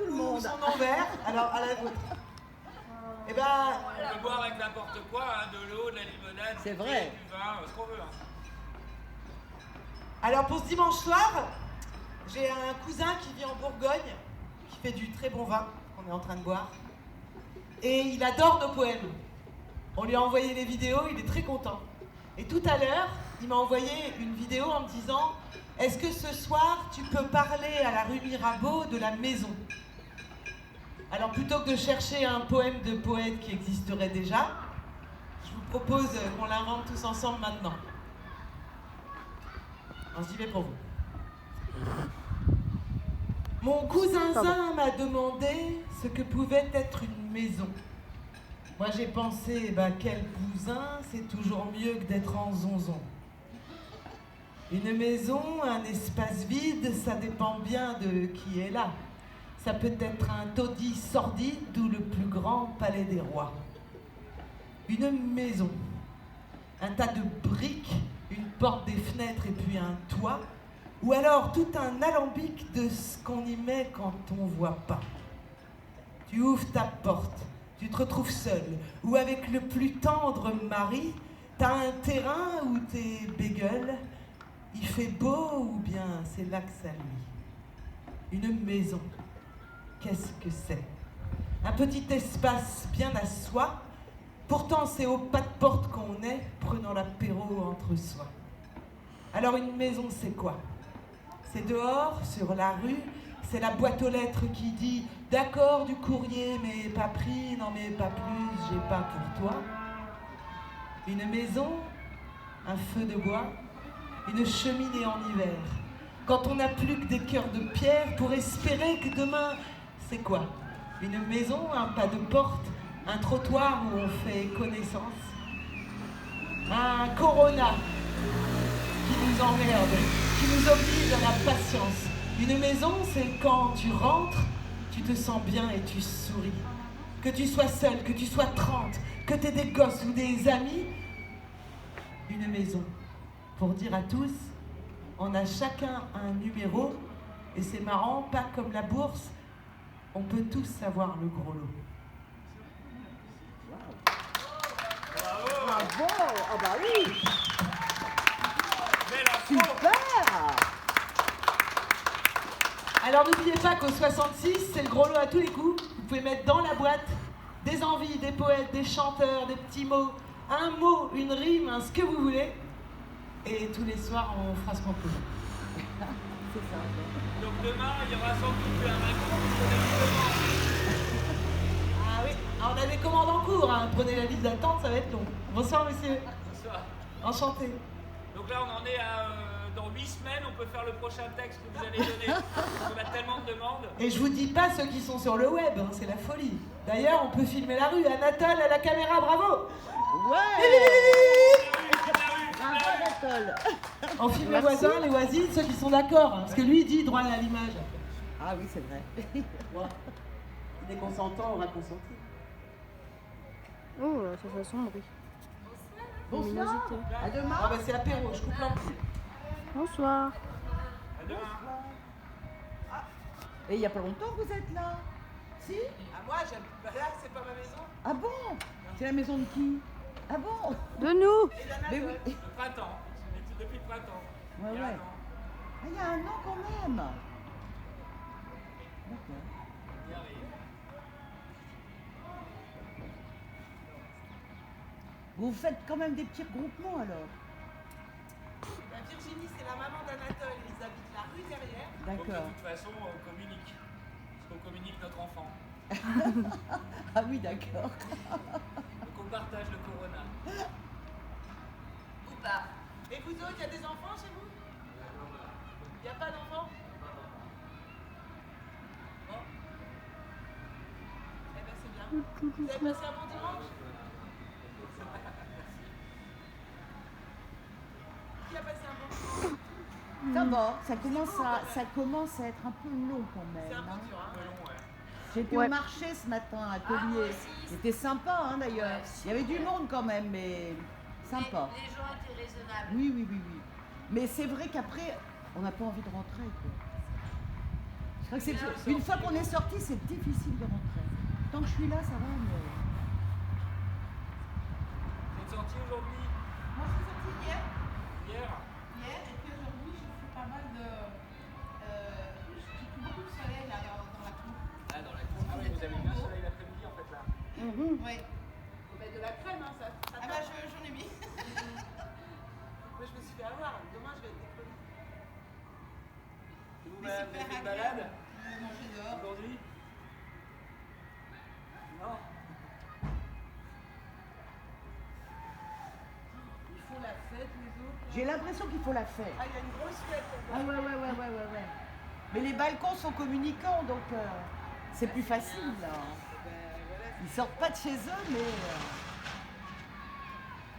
tout le monde. Son nom vert. Alors, à la vôtre. Eh ben... On peut boire avec n'importe quoi, hein, de l'eau, de la limonade, C'est vrai. Du vin, ce qu'on veut. Hein. Alors, pour ce dimanche soir, j'ai un cousin qui vit en Bourgogne, qui fait du très bon vin, qu'on est en train de boire. Et il adore nos poèmes. On lui a envoyé les vidéos, il est très content. Et tout à l'heure, il m'a envoyé une vidéo en me disant « Est-ce que ce soir, tu peux parler à la rue Mirabeau de la maison ?» Alors plutôt que de chercher un poème de poète qui existerait déjà, je vous propose qu'on l'invente tous ensemble maintenant. Alors j'y vais pour vous. Mon cousin Zin m'a demandé ce que pouvait être une maison. Moi j'ai pensé, quel bousin, c'est toujours mieux que d'être en zonzon. Une maison, un espace vide, ça dépend bien de qui est là. Ça peut être un taudis sordide ou le plus grand palais des rois. Une maison, un tas de briques, une porte, des fenêtres et puis un toit, ou alors tout un alambic de ce qu'on y met quand on voit pas. Tu ouvres ta porte, tu te retrouves seul, ou avec le plus tendre mari, t'as un terrain où t'es bégueule, il fait beau ou bien c'est là que ça nuit. Une maison. Qu'est-ce que c'est? Un petit espace bien à soi, pourtant c'est au pas de porte qu'on est, prenant l'apéro entre soi. Alors une maison c'est quoi? C'est dehors, sur la rue, c'est la boîte aux lettres qui dit « D'accord du courrier, mais pas pris, non mais pas plus, j'ai pas pour toi ». Une maison, un feu de bois, une cheminée en hiver. Quand on n'a plus que des cœurs de pierre pour espérer que demain... C'est quoi? Une maison, un pas de porte, un trottoir où on fait connaissance, un corona qui nous emmerde, qui nous oblige à la patience. Une maison, c'est quand tu rentres, tu te sens bien et tu souris. Que tu sois seul, que tu sois 30, que tu aies des gosses ou des amis. Une maison, pour dire à tous, on a chacun un numéro et c'est marrant, pas comme la bourse, on peut tous avoir le gros lot. Bravo! Oh bah oui! Belle info. Super! Alors n'oubliez pas qu'au 66, c'est le gros lot à tous les coups. Vous pouvez mettre dans la boîte des envies, des poètes, des chanteurs, des petits mots, un mot, une rime, ce que vous voulez. Et tous les soirs, on fera ce qu'on peut. C'est ça. Donc demain, il y aura sans doute un raconte. Ah oui, alors on a des commandes en cours, hein. Prenez la liste d'attente, ça va être long. Bonsoir monsieur. Bonsoir. Enchanté. Donc là, on en est à... dans 8 semaines, on peut faire le prochain texte que vous allez donner. On a tellement de demandes. Et je vous dis pas ceux qui sont sur le web, hein, c'est la folie. D'ailleurs, on peut filmer la rue. Anatole à la caméra, bravo. Ouais! Un bon Anatole. On filme les voisins, les voisines, ceux qui sont d'accord. Hein, parce que lui, il dit droit à l'image. Ah oui, c'est vrai. Ouais. Il est consentant, on va consentir. Oh, ça fait sombrer. Bonsoir. Luminosité. À demain. Ah bah c'est apéro, je coupe l'ampoule. Bonsoir. À demain. Et il n'y a pas longtemps que vous êtes là? Si? Ah moi, j'habite là, c'est pas ma maison. Ah bon? C'est la maison de qui? Ah bon? De nous. Et Mais d'Anatole. oui. Le printemps. C'est depuis le printemps. Ouais, Il y a ouais. un an. Ah, il y a un an quand même. D'accord. Il y arrive. Vous faites quand même des petits regroupements alors? La Virginie, c'est la maman d'Anatole. Ils habitent la rue derrière. Donc D'accord. de toute façon, on communique. Parce qu'on communique notre enfant. Ah oui, d'accord. Donc on partage le corona. Ou pas. Et vous autres, il y a des enfants chez vous? Il n'y a pas d'enfants? Bon. Eh ben c'est bien. Vous avez passé un bon dimanche? Qui a passé un bon dimanche? Ça va, ça commence à être un peu long quand même. C'est un hein. peu dur, hein? Un peu long, ouais. J'étais Ouais. au marché ce matin à moi Collier. aussi. C'était sympa hein, d'ailleurs. Ouais, Il y avait du monde quand même, mais sympa. Les gens étaient raisonnables. Oui, oui, oui, oui. Mais c'est vrai qu'après, on n'a pas envie de rentrer. Quoi. Donc une fois qu'on est sorti, c'est difficile de rentrer. Tant que je suis là, ça va, mais... Vous êtes sorti aujourd'hui? Moi, je suis sortie hier. Hier? Hier, et puis aujourd'hui, j'ai fait pas mal de. J'ai pris beaucoup de soleil là dans la cour. Ah, dans la cour. Ah oui, vous avez bien soleil l'après-midi en fait là. Oui. Faut mettre de la crème, hein, ça. Ah bah, j'en ai mis. Moi, je me suis fait avoir. Demain, je vais être déconnée. Vous Mais avez super fait une agréable. balade Manger dehors. aujourd'hui? Non? Il faut la fête, les autres. J'ai l'impression qu'il faut la faire. Ah, il y a une grosse fête. Ah ouais. Mais les balcons sont communicants, donc c'est plus facile là. Ben, voilà. Ils sortent pas de chez eux, mais...